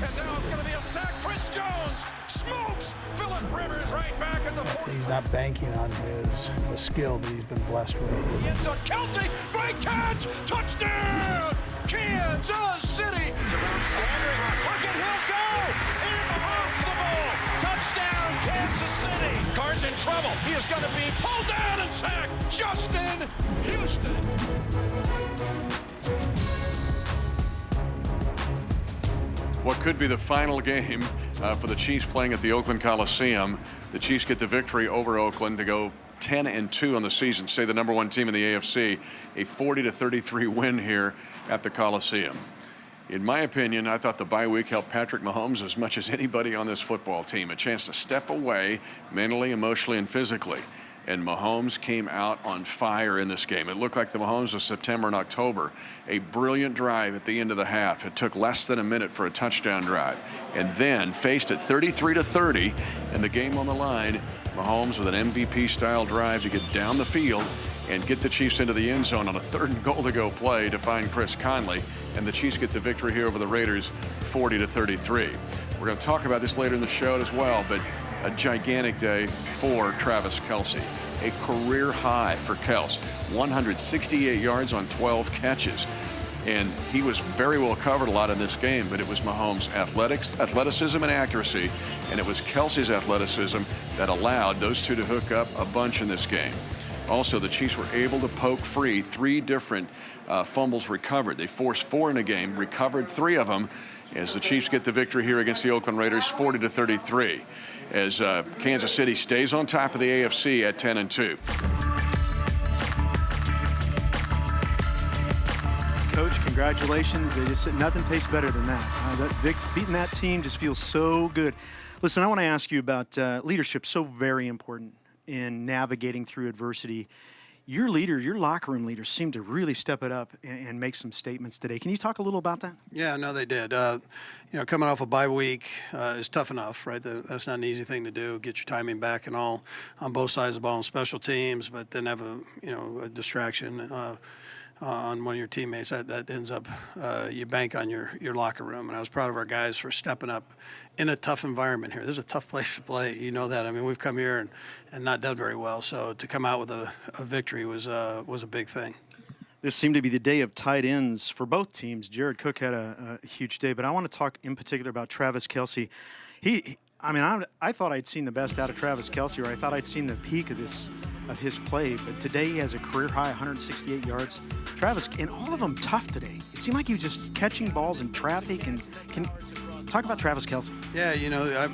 And now it's going to be a sack. Chris Jones smokes Philip Rivers right back at the 40. He's not banking on the skill that he's been blessed with. He ends on Kelce. Great catch. Touchdown. Kansas City. It's around Standard. Look at him go. Impossible. Touchdown, Kansas City. Carr's in trouble. He is going to be pulled down and sacked. Justin Houston. What could be the final game for the Chiefs playing at the Oakland Coliseum. The Chiefs get the victory over Oakland to go 10-2 on the season, stay the #1 team in the AFC. A 40-33 win here at the Coliseum. In my opinion, I thought the bye week helped Patrick Mahomes as much as anybody on this football team. A chance to step away mentally, emotionally, and physically. And Mahomes came out on fire in this game. It looked like the Mahomes of September and October. A brilliant drive at the end of the half. It took less than a minute for a touchdown drive. And then faced at 33-30 and the game on the line. Mahomes with an MVP-style drive to get down the field and get the Chiefs into the end zone on a 3rd and goal to go play to find Chris Conley. And the Chiefs get the victory here over the Raiders 40-33. We're going to talk about this later in the show as well, but a gigantic day for Travis Kelce. A career high for Kelce. 168 yards on 12 catches. And he was very well covered a lot in this game, but it was Mahomes' athleticism and accuracy, and it was Kelce's athleticism that allowed those two to hook up a bunch in this game. Also, the Chiefs were able to poke free 3 different fumbles recovered. They forced 4 in a game, recovered 3 of them, as the Chiefs get the victory here against the Oakland Raiders 40-33. As Kansas City stays on top of the AFC at 10-2. Coach, congratulations. Nothing tastes better than that. Beating that team just feels so good. Listen, I want to ask you about leadership, so very important in navigating through adversity. Your leader, your locker room leaders seem to really step it up and make some statements today. Can you talk a little about that? Yeah, no, they did. Coming off a bye week is tough enough, right? That's not an easy thing to do. Get your timing back and all on both sides of the ball on special teams, but then have a distraction on one of your teammates. That ends up you bank on your locker room. And I was proud of our guys for stepping up in a tough environment here. This is a tough place to play. You know that. I mean, we've come here and not done very well. So to come out with a victory was a big thing. This seemed to be the day of tight ends for both teams. Jared Cook had a huge day, but I want to talk in particular about Travis Kelce. I thought I'd seen the best out of Travis Kelce, or I thought I'd seen the peak of his play, but today he has a career high 168 yards. Travis, and all of them tough today. It seemed like he was just catching balls in traffic. And can talk about Travis Kelce. Yeah,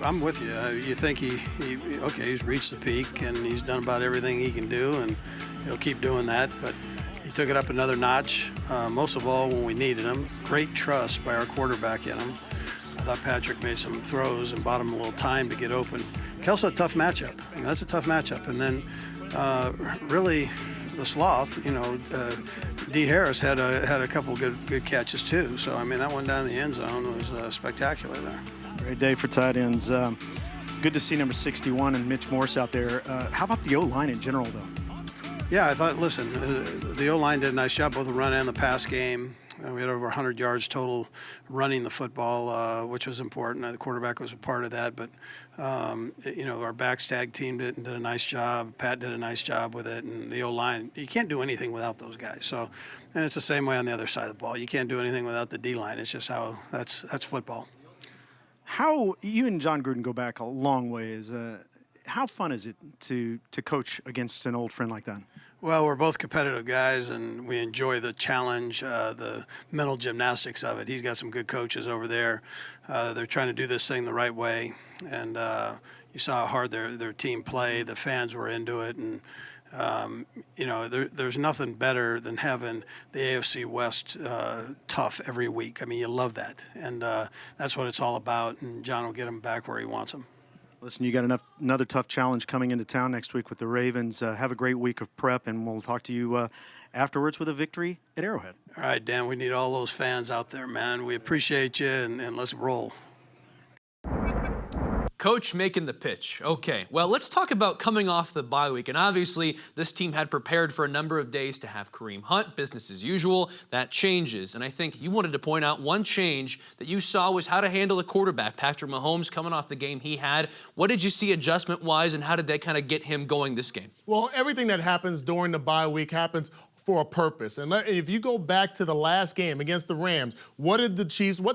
I'm with you. You think he's reached the peak and he's done about everything he can do, and he'll keep doing that. But he took it up another notch. Most of all, when we needed him. Great trust by our quarterback in him. I thought Patrick made some throws and bought him a little time to get open. Kelce, a tough matchup. That's a tough matchup. And then really the sloth, Dee Harris had a couple good catches too. So that one down in the end zone was spectacular there. Great day for tight ends. Good to see number 61 and Mitch Morse out there. How about the O-line in general, though? Yeah, I thought, the O-line did a nice job both the run and the pass game. We had over 100 yards total running the football, which was important. The quarterback was a part of that. But, our backs tag team did a nice job. Pat did a nice job with it. And the O-line, you can't do anything without those guys. So, and it's the same way on the other side of the ball. You can't do anything without the D-line. It's just how that's football. How you and John Gruden go back a long ways. How fun is it to coach against an old friend like that? Well, we're both competitive guys, and we enjoy the challenge, the mental gymnastics of it. He's got some good coaches over there. They're trying to do this thing the right way, and you saw how hard their team played. The fans were into it, and there's nothing better than having the AFC West tough every week. You love that, and that's what it's all about, and John will get him back where he wants him. Listen, you got another tough challenge coming into town next week with the Ravens. Have a great week of prep, and we'll talk to you afterwards with a victory at Arrowhead. All right, Dan, we need all those fans out there, man. We appreciate you, and let's roll. Coach making the pitch. Okay, well, let's talk about coming off the bye week. And obviously, this team had prepared for a number of days to have Kareem Hunt, business as usual. That changes. And I think you wanted to point out one change that you saw was how to handle the quarterback, Patrick Mahomes, coming off the game he had. What did you see adjustment-wise, and how did they kind of get him going this game? Well, everything that happens during the bye week happens for a purpose. And if you go back to the last game against the Rams, what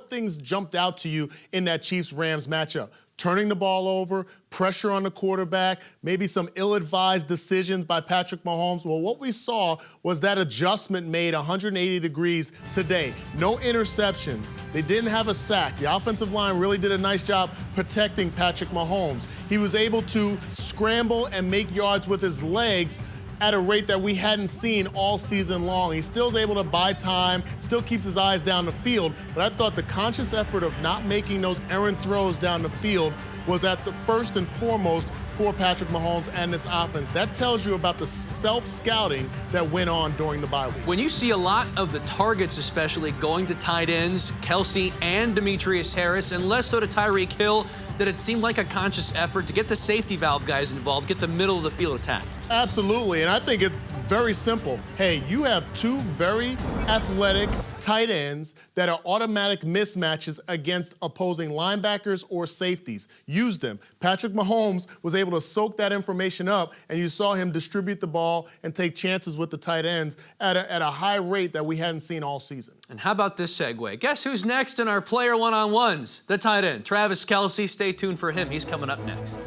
things jumped out to you in that Chiefs-Rams matchup? Turning the ball over, pressure on the quarterback, maybe some ill-advised decisions by Patrick Mahomes. Well, what we saw was that adjustment made 180 degrees today. No interceptions. They didn't have a sack. The offensive line really did a nice job protecting Patrick Mahomes. He was able to scramble and make yards with his legs at a rate that we hadn't seen all season long. He still is able to buy time, still keeps his eyes down the field, but I thought the conscious effort of not making those errant throws down the field was at the first and foremost for Patrick Mahomes and this offense. That tells you about the self-scouting that went on during the bye week. When you see a lot of the targets especially going to tight ends, Kelce and Demetrius Harris, and less so to Tyreek Hill, did it seem like a conscious effort to get the safety valve guys involved, get the middle of the field attacked? Absolutely, and I think it's very simple. Hey, you have two very athletic tight ends that are automatic mismatches against opposing linebackers or safeties. Use them. Patrick Mahomes was able to soak that information up, and you saw him distribute the ball and take chances with the tight ends at a high rate that we hadn't seen all season. And how about this segue? Guess who's next in our player one-on-ones? The tight end, Travis Kelce. Stay tuned for him. He's coming up next.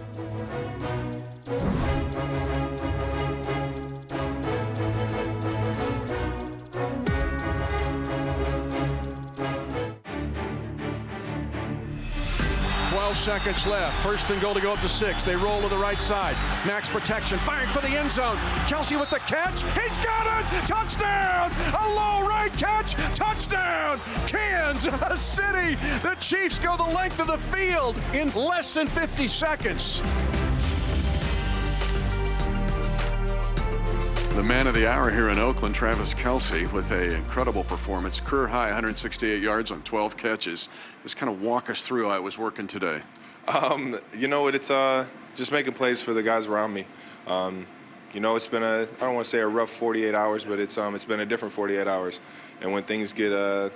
12 seconds left. First and goal to go up to 6. They roll to the right side. Max protection, firing for the end zone. Kelce with the catch. He's got it! Touchdown! A low right catch. Touchdown! Kansas City! The Chiefs go the length of the field in less than 50 seconds. The man of the hour here in Oakland, Travis Kelce, with an incredible performance. Career high 168 yards on 12 catches. Just kind of walk us through how it was working today. You know what, it's just making plays for the guys around me. You know, it's been I don't want to say a rough 48 hours, but it's been a different 48 hours. And when things get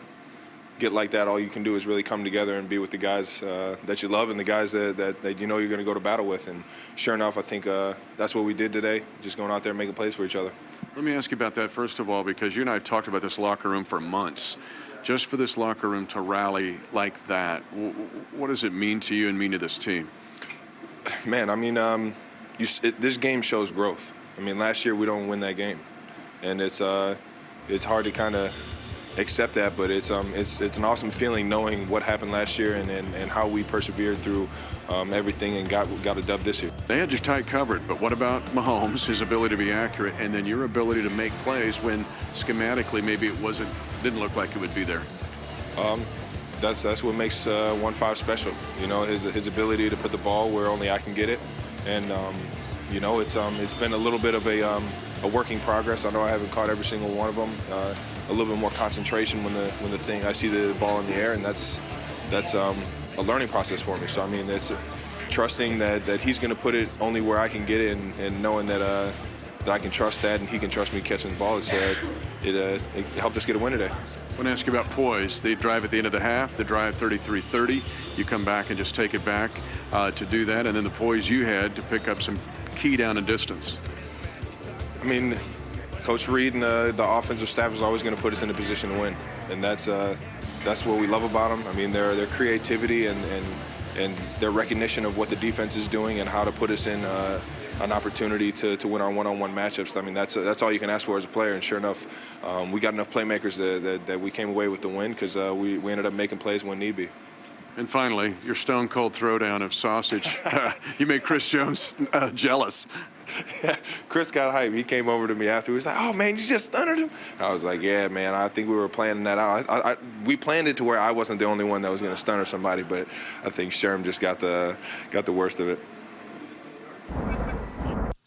like that, all you can do is really come together and be with the guys that you love and the guys that you know you're going to go to battle with. And sure enough, I think that's what we did today, just going out there and making plays for each other. Let me ask you about that, first of all, because you and I have talked about this locker room for months. Just for this locker room to rally like that, what does it mean to you and mean to this team? Man, I mean, this game shows growth. I mean, last year we don't win that game. And it's hard to kind of accept that, but it's an awesome feeling knowing what happened last year and how we persevered through everything and got a dub this year. They had you tight covered, but what about Mahomes, his ability to be accurate, and then your ability to make plays when schematically maybe it didn't look like it would be there? That's what makes 1-5 special. You know, his ability to put the ball where only I can get it, and you know, it's been a little bit of a work in progress. I know I haven't caught every single one of them. A little bit more concentration when I see the ball in the air, and that's a learning process for me. So I mean, it's trusting that he's going to put it only where I can get it, and knowing that I can trust that, and he can trust me catching the ball. It helped us get a win today. I want to ask you about poise. They drive at the end of the half. They drive 33-30. You come back and just take it back to do that, and then the poise you had to pick up some key down and distance. I mean, Coach Reid and the offensive staff is always going to put us in a position to win, and that's what we love about them. I mean, their creativity and their recognition of what the defense is doing and how to put us in an opportunity to win our one-on-one matchups. I mean, that's all you can ask for as a player. And sure enough, we got enough playmakers that we came away with the win because we ended up making plays when need be. And finally, your stone-cold throwdown of sausage. You made Chris Jones jealous. Yeah, Chris got hype. He came over to me after. He was like, "Oh man, you just stunned him." And I was like, "Yeah, man. I think we were planning that out. We planned it to where I wasn't the only one that was going to stun somebody, but I think Sherm just got the worst of it."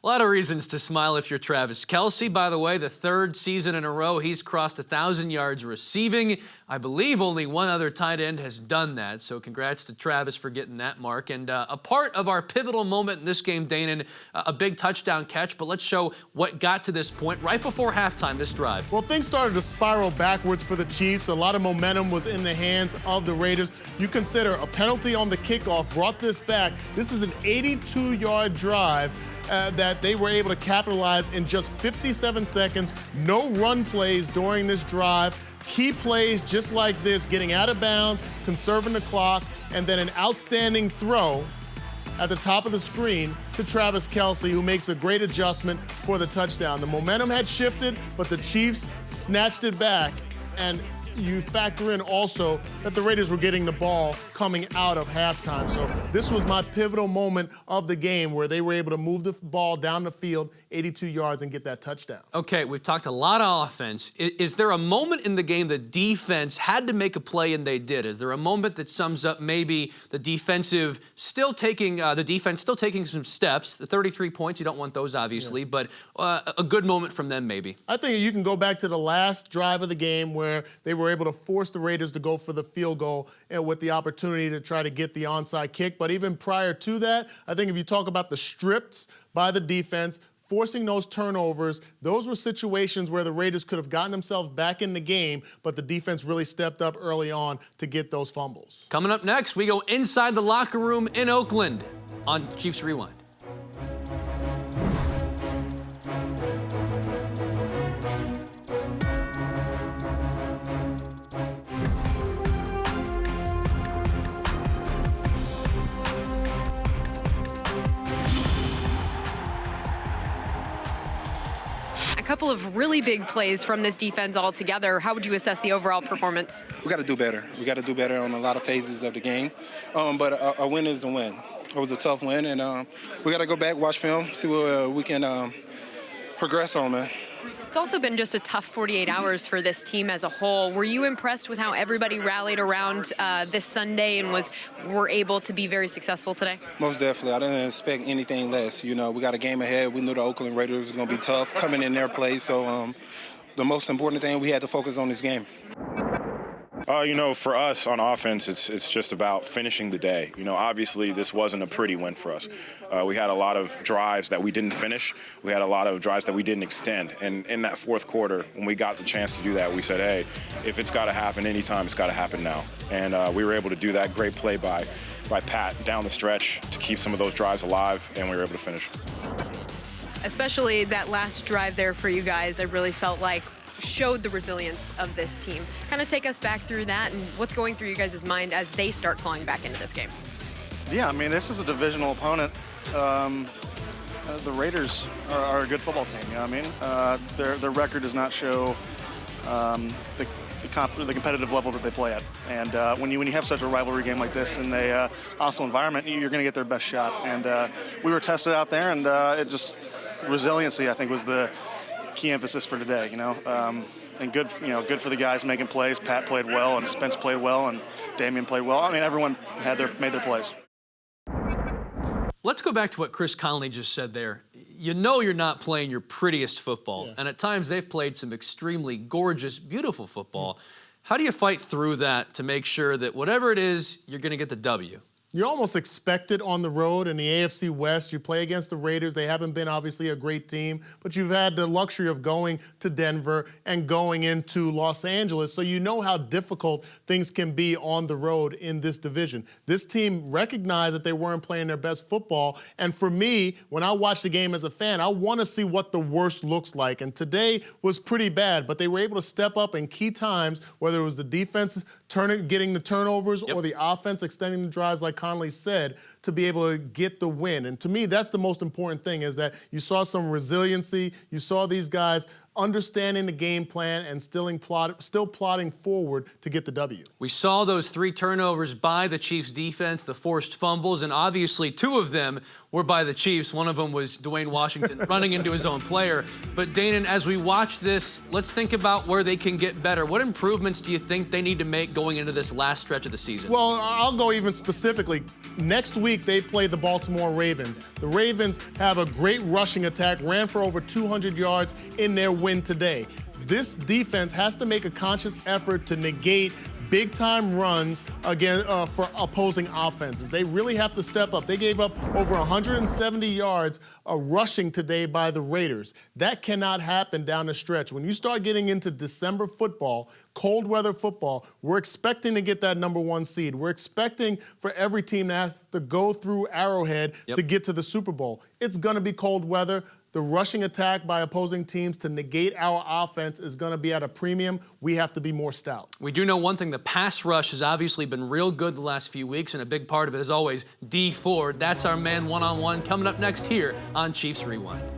A lot of reasons to smile if you're Travis Kelce. By the way, the third season in a row he's crossed 1,000 yards receiving. I believe only one other tight end has done that, so congrats to Travis for getting that mark. And a part of our pivotal moment in this game, Danon, a big touchdown catch, but let's show what got to this point right before halftime, this drive. Well, things started to spiral backwards for the Chiefs. A lot of momentum was in the hands of the Raiders. You consider a penalty on the kickoff brought this back. This is an 82-yard drive that they were able to capitalize in just 57 seconds. No run plays during this drive. Key plays just like this, getting out of bounds, conserving the clock, and then an outstanding throw at the top of the screen to Travis Kelce, who makes a great adjustment for the touchdown. The momentum had shifted, but the Chiefs snatched it back, and you factor in also that the Raiders were getting the ball coming out of halftime. So this was my pivotal moment of the game where they were able to move the ball down the field 82 yards and get that touchdown. Okay, we've talked a lot of offense. Is there a moment in the game the defense had to make a play and they did? Is there a moment that sums up maybe the defense still taking some steps? The 33 points, you don't want those obviously, but a good moment from them maybe. I think you can go back to the last drive of the game where they were able to force the Raiders to go for the field goal and with the opportunity to try to get the onside kick. But even prior to that, I think if you talk about the strips by the defense, forcing those turnovers, those were situations where the Raiders could have gotten themselves back in the game, but the defense really stepped up early on to get those fumbles. Coming up next, we go inside the locker room in Oakland on Chiefs Rewind. A couple of really big plays from this defense altogether. How would you assess the overall performance? We got to do better. We got to do better on a lot of phases of the game. But a win is a win. It was a tough win, and we got to go back, watch film, see what we can progress on, man. It's also been just a tough 48 hours for this team as a whole. Were you impressed with how everybody rallied around this Sunday and were able to be very successful today? Most definitely. I didn't expect anything less. You know, we got a game ahead. We knew the Oakland Raiders was going to be tough coming in their place. So the most important thing, we had to focus on this game. You know, for us on offense, it's just about finishing the day. You know, obviously this wasn't a pretty win for us. We had a lot of drives that we didn't finish. We had a lot of drives that we didn't extend. And in that fourth quarter, when we got the chance to do that, we said, hey, if it's got to happen anytime, it's got to happen now. And we were able to do that. Great play by Pat down the stretch to keep some of those drives alive, and we were able to finish. Especially that last drive there for you guys, I really felt like showed the resilience of this team. Kind of take us back through that and what's going through you guys' mind as they start clawing back into this game. Yeah, I mean, this is a divisional opponent. The Raiders are a good football team, you know what I mean? Their record does not show the competitive level that they play at. And when you have such a rivalry game like this in a hostile environment, you're going to get their best shot. And we were tested out there, and resiliency, I think, was the key emphasis for today, you know. And good for the guys making plays. Pat played well, and Spence played well, and Damian played well. I mean, everyone made their plays. Let's go back to what Chris Conley just said there. You know you're not playing your prettiest football, and at times they've played some extremely gorgeous, beautiful football. How do you fight through that to make sure that whatever it is, you're going to get the W? You almost expect it on the road in the AFC West. You play against the Raiders. They haven't been obviously a great team, but you've had the luxury of going to Denver and going into Los Angeles, so you know how difficult things can be on the road in this division. This team recognized that they weren't playing their best football, and for me, when I watch the game as a fan, I want to see what the worst looks like, and today was pretty bad, but they were able to step up in key times, whether it was the defense getting the turnovers or the offense extending the drives like Conley said, to be able to get the win. And to me, that's the most important thing, is that you saw some resiliency. You saw these guys understanding the game plan and still plotting forward to get the W. We saw those 3 turnovers by the Chiefs defense, the forced fumbles, and obviously 2 of them were by the Chiefs. One of them was Dwayne Washington running into his own player. But Danon, as we watch this, let's think about where they can get better. What improvements do you think they need to make going into this last stretch of the season? Well, I'll go even specifically. Next week, they play the Baltimore Ravens. The Ravens have a great rushing attack, ran for over 200 yards in their win today. This defense has to make a conscious effort to negate big-time runs again for opposing offenses. They really have to step up. They gave up over 170 yards rushing today by the Raiders. That cannot happen down the stretch. When you start getting into December football, cold weather football, we're expecting to get that #1 seed. We're expecting for every team to have to go through Arrowhead to get to the Super Bowl. It's going to be cold weather. The rushing attack by opposing teams to negate our offense is going to be at a premium. We have to be more stout. We do know one thing. The pass rush has obviously been real good the last few weeks, and a big part of it is always Dee Ford. That's our man one-on-one coming up next here on Chiefs Rewind.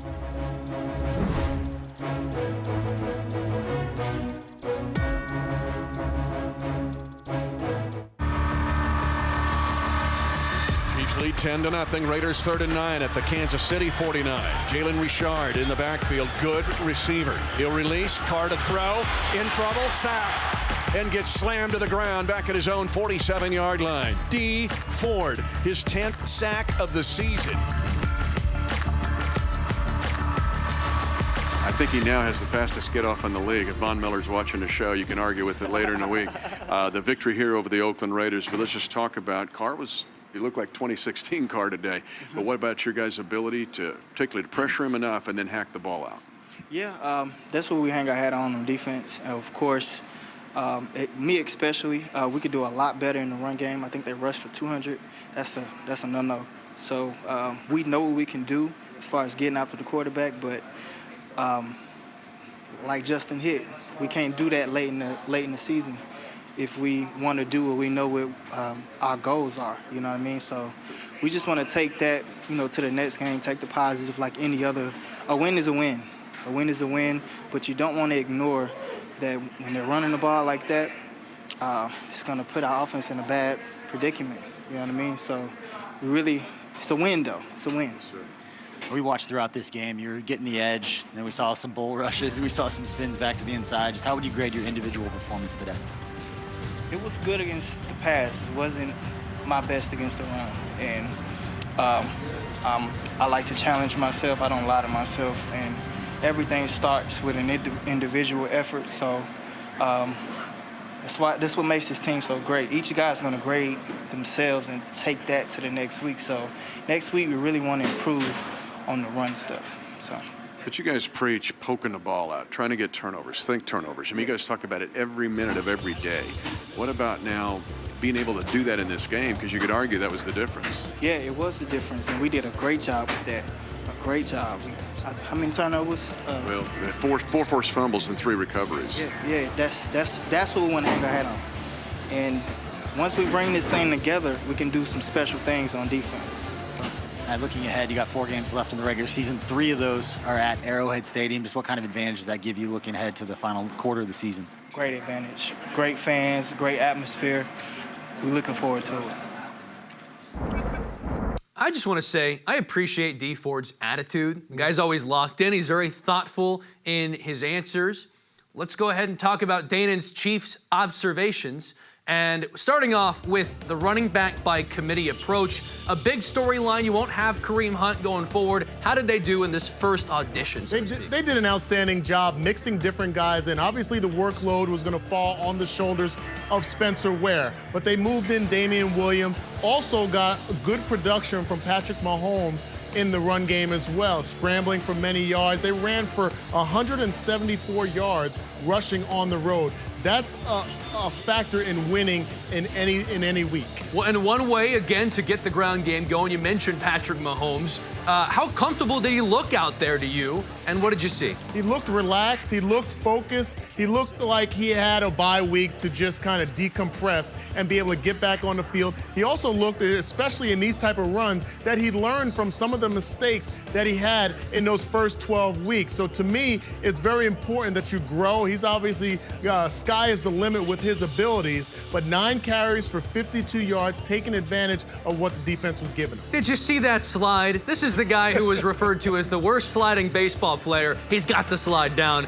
Lead 10-0. Raiders 3rd and 9 at the Kansas City 49. Jalen Richard in the backfield. Good receiver. He'll release. Carr to throw. In trouble. Sacked. And gets slammed to the ground back at his own 47-yard line. Dee Ford, his 10th sack of the season. I think he now has the fastest get-off in the league. If Von Miller's watching the show, you can argue with it later in the week. The victory here over the Oakland Raiders. But let's just talk about Carr he looked like 2016 Carr today. But what about your guys' ability particularly to pressure him enough and then hack the ball out? Yeah, that's what we hang our hat on defense. Of course, me especially, we could do a lot better in the run game. I think they rushed for 200. That's a no-no. So we know what we can do as far as getting after the quarterback, but like Justin hit, we can't do that late in the season if we want to do what we know what our goals are, you know what I mean? So we just want to take that, to the next game, take the positive like any other. A win is a win. A win is a win, but you don't want to ignore that when they're running the ball like that, it's going to put our offense in a bad predicament, you know what I mean? So it's a win, though. It's a win. We watched throughout this game, you're getting the edge, then we saw some bull rushes, we saw some spins back to the inside. Just how would you grade your individual performance today? It was good against the pass. It wasn't my best against the run. And I like to challenge myself. I don't lie to myself. And everything starts with an individual effort. So that's what makes this team so great. Each guy's going to grade themselves and take that to the next week. So next week we really want to improve on the run stuff. But you guys preach poking the ball out, trying to get turnovers, think turnovers. I mean, you guys talk about it every minute of every day. What about now being able to do that in this game? Because you could argue that was the difference. Yeah, it was the difference, and we did a great job with that. A great job. How many turnovers? Well, four forced fumbles and 3 recoveries. Yeah, that's what we want to hang our hat on. And once we bring this thing together, we can do some special things on defense. Looking ahead, you got 4 games left in the regular season. 3 of those are at Arrowhead Stadium. Just what kind of advantage does that give you looking ahead to the final quarter of the season? Great advantage. Great fans, great atmosphere. We're looking forward to it. I just want to say I appreciate Dee Ford's attitude. The guy's always locked in. He's very thoughtful in his answers. Let's go ahead and talk about Danon's Chiefs observations. And starting off with the running back by committee approach, a big storyline. You won't have Kareem Hunt going forward. How did they do in this first audition? They did an outstanding job mixing different guys in. Obviously, the workload was going to fall on the shoulders of Spencer Ware, but they moved in Damian Williams. Also got good production from Patrick Mahomes in the run game as well, scrambling for many yards. They ran for 174 yards rushing on the road. That's a factor in winning in any week. Well, and one way, again, to get the ground game going, you mentioned Patrick Mahomes. How comfortable did he look out there to you, and what did you see? He looked relaxed. He looked focused. He looked like he had a bye week to just kind of decompress and be able to get back on the field. He also looked, especially in these type of runs, that he learned from some of the mistakes that he had in those first 12 weeks. So to me, it's very important that you grow. He's obviously, sky is the limit with his abilities, but 9 carries for 52 yards, taking advantage of what the defense was giving him. Did you see that slide? This is the guy who was referred to as the worst sliding baseball player. He's got the slide down.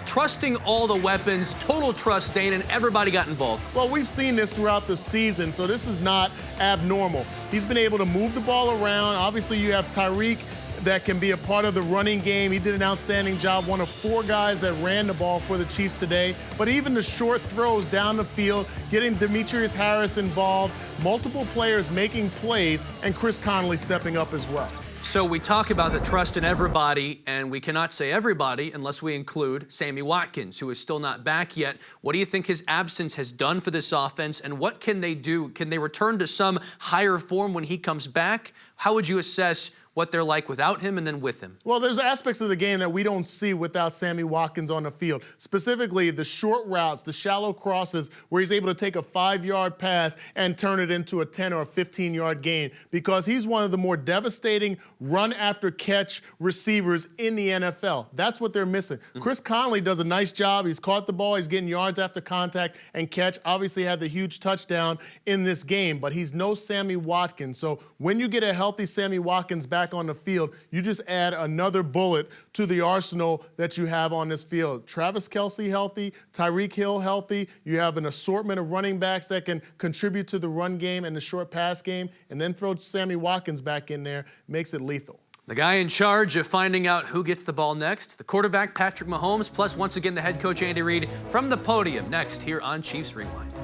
Trusting all the weapons, total trust, Dane, and everybody got involved. Well, we've seen this throughout the season, so this is not abnormal. He's been able to move the ball around. Obviously, you have Tyreek that can be a part of the running game. He did an outstanding job, one of 4 guys that ran the ball for the Chiefs today. But even the short throws down the field, getting Demetrius Harris involved, multiple players making plays, and Chris Conley stepping up as well. So we talk about the trust in everybody, and we cannot say everybody unless we include Sammy Watkins, who is still not back yet. What do you think his absence has done for this offense, and what can they do? Can they return to some higher form when he comes back? How would you assess what they're like without him and then with him? Well, there's aspects of the game that we don't see without Sammy Watkins on the field. Specifically, the short routes, the shallow crosses, where he's able to take a 5-yard pass and turn it into a 10 or a 15-yard gain, because he's one of the more devastating run-after-catch receivers in the NFL. That's what they're missing. Chris Conley does a nice job. He's caught the ball. He's getting yards after contact and catch. Obviously had the huge touchdown in this game, but he's no Sammy Watkins. So when you get a healthy Sammy Watkins back on the field, you just add another bullet to the arsenal that you have on this field. Travis Kelce healthy, Tyreek Hill healthy. You have an assortment of running backs that can contribute to the run game and the short pass game, and then throw Sammy Watkins back in there, makes it lethal. The guy in charge of finding out who gets the ball next, the quarterback Patrick Mahomes, plus once again the head coach Andy Reid from the podium next here on Chiefs Rewind.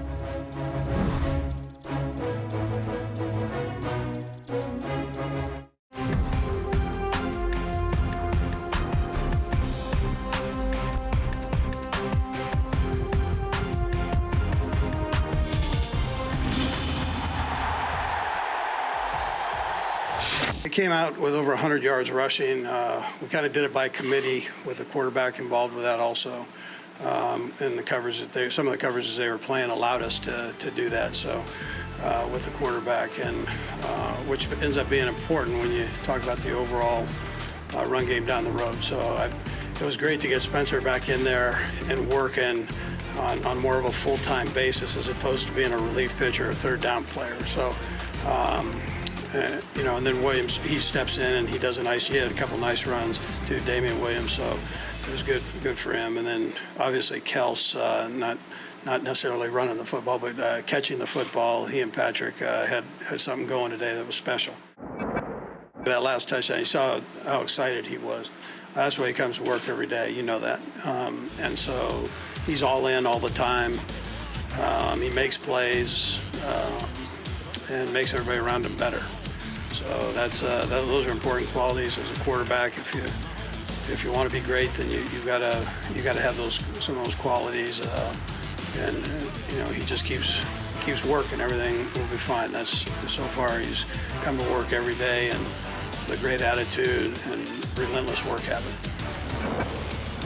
He came out with over 100 yards rushing. We kind of did it by committee with the quarterback involved with that also. And the coverage that some of the coverages they were playing allowed us to do that. So with the quarterback, and which ends up being important when you talk about the overall run game down the road. So it was great to get Spencer back in there and working on more of a full-time basis as opposed to being a relief pitcher or third down player. So. And then Williams, he steps in and he had a couple nice runs to Damian Williams, so it was good for him. And then obviously Kelce, not necessarily running the football, but catching the football. He and Patrick had something going today that was special. That last touchdown, you saw how excited he was. That's why he comes to work every day, you know that. And so he's all in all the time. He makes plays and makes everybody around him better. So those are important qualities as a quarterback. If you want to be great, then you gotta have some of those qualities. He just keeps working. Everything will be fine. That's so far he's come to work every day and with a great attitude and relentless work ethic.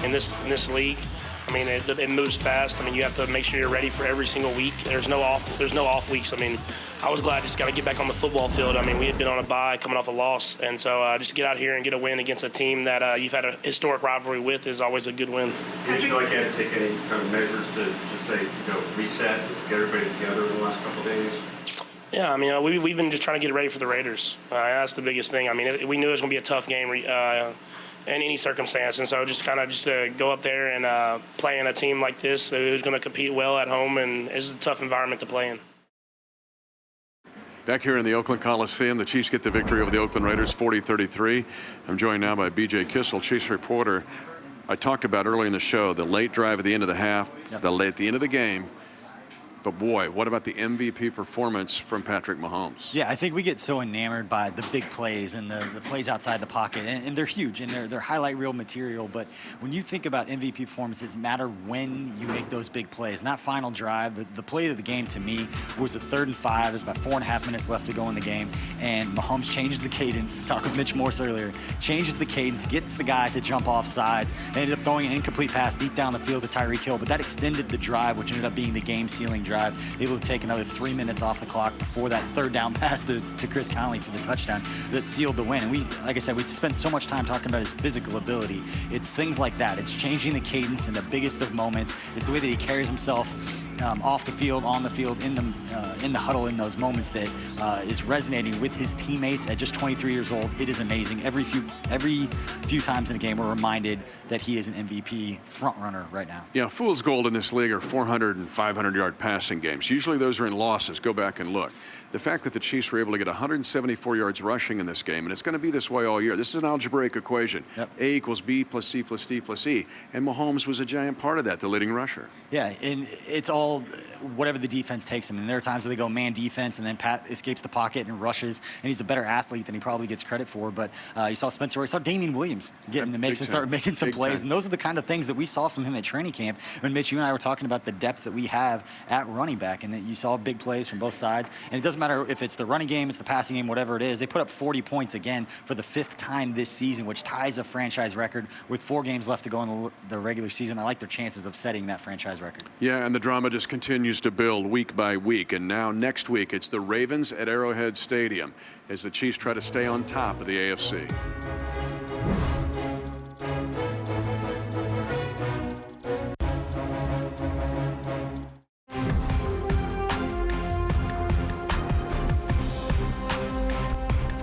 In this league, I mean, it moves fast. I mean, you have to make sure you're ready for every single week. There's no off weeks. I mean, I was glad just got to get back on the football field. I mean, we had been on a bye, coming off a loss, and so just to get out here and get a win against a team that you've had a historic rivalry with is always a good win. Did you feel like you had to take any kind of measures to just say, reset, get everybody together in the last couple of days? Yeah, I mean, we've been just trying to get ready for the Raiders. That's the biggest thing. I mean, we knew it was going to be a tough game in any circumstance, and so just go up there and play in a team like this who's going to compete well at home, and it's a tough environment to play in. Back here in the Oakland Coliseum, the Chiefs get the victory over the Oakland Raiders, 40-33. I'm joined now by B.J. Kissel, Chiefs reporter. I talked about early in the show the late drive at the end of the half, at the end of the game. But boy, what about the MVP performance from Patrick Mahomes? Yeah, I think we get so enamored by the big plays and the plays outside the pocket, and they're huge, and they're highlight reel material. But when you think about MVP performances, it matters when you make those big plays. Not final drive. The play of the game to me was the 3rd and 5. There's about 4.5 minutes left to go in the game, and Mahomes changes the cadence. Talked with Mitch Morse earlier. Changes the cadence, gets the guy to jump off sides. They ended up throwing an incomplete pass deep down the field to Tyreek Hill, but that extended the drive, which ended up being the game-sealing drive. Able to take another 3 minutes off the clock before that 3rd down pass to Chris Conley for the touchdown that sealed the win. And we, like I said, we spend so much time talking about his physical ability. It's things like that. It's changing the cadence in the biggest of moments. It's the way that he carries himself off the field, on the field, in the huddle in those moments that is resonating with his teammates at just 23 years old. It is amazing. Every few times in a game, we're reminded that he is an MVP front runner right now. Yeah, fool's gold in this league are 400 and 500-yard passing games. Usually those are in losses. Go back and look. The fact that the Chiefs were able to get 174 yards rushing in this game, and it's going to be this way all year. This is an algebraic equation. Yep. A equals B plus C plus D plus E. And Mahomes was a giant part of that, the leading rusher. Yeah, and it's all whatever the defense takes him. And there are times where they go man defense, and then Pat escapes the pocket and rushes, and he's a better athlete than he probably gets credit for. But you saw Spencer, you saw Damian Williams get in the mix and start making some plays. And those are the kind of things that we saw from him at training camp. When Mitch, you and I were talking about the depth that we have at running back, and you saw big plays from both sides. And it doesn't matter if it's the running game, it's the passing game, whatever it is. They put up 40 points again for the 5th time this season, which ties a franchise record with 4 games left to go in the regular season. I like their chances of setting that franchise record. Yeah, and the drama just continues to build week by week. And now next week, it's the Ravens at Arrowhead Stadium as the Chiefs try to stay on top of the AFC.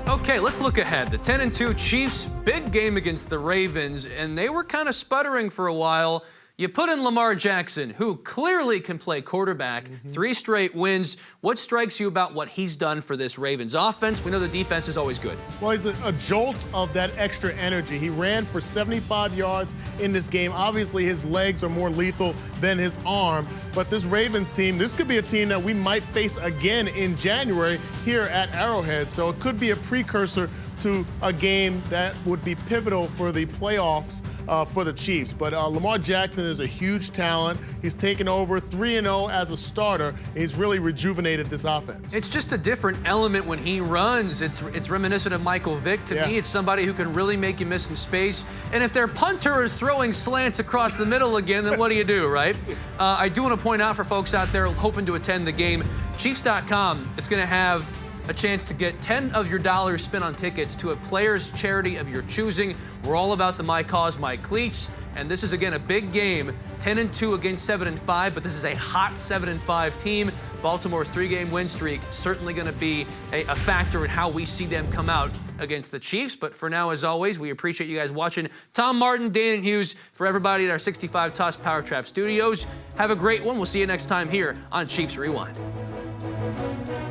Okay, let's look ahead. The 10-2 Chiefs, big game against the Ravens, and they were kind of sputtering for a while. You put in Lamar Jackson, who clearly can play quarterback, 3 straight wins. What strikes you about what he's done for this Ravens offense? We know the defense is always good. Well, he's a jolt of that extra energy. He ran for 75 yards in this game. Obviously, his legs are more lethal than his arm. But this Ravens team, this could be a team that we might face again in January here at Arrowhead. So it could be a precursor to a game that would be pivotal for the playoffs for the Chiefs. But Lamar Jackson is a huge talent. He's taken over 3-0 as a starter. And he's really rejuvenated this offense. It's just a different element when he runs. It's reminiscent of Michael Vick. To me, it's somebody who can really make you miss in space. And if their punter is throwing slants across the middle again, then what do you do, right? I do want to point out for folks out there hoping to attend the game, Chiefs.com, it's going to have a chance to get 10 of your dollars spent on tickets to a player's charity of your choosing. We're all about the My Cause, My Cleats. And this is, again, a big game, 10-2 against 7-5, but this is a hot 7-5 team. Baltimore's 3-game win streak certainly going to be a factor in how we see them come out against the Chiefs. But for now, as always, we appreciate you guys watching. Tom Martin, Dan Hughes, for everybody at our 65 Toss Power Trap Studios. Have a great one. We'll see you next time here on Chiefs Rewind.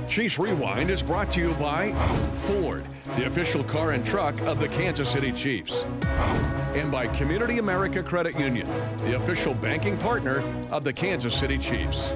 Chiefs Rewind is brought to you by Ford, the official car and truck of the Kansas City Chiefs, and by Community America Credit Union, the official banking partner of the Kansas City Chiefs.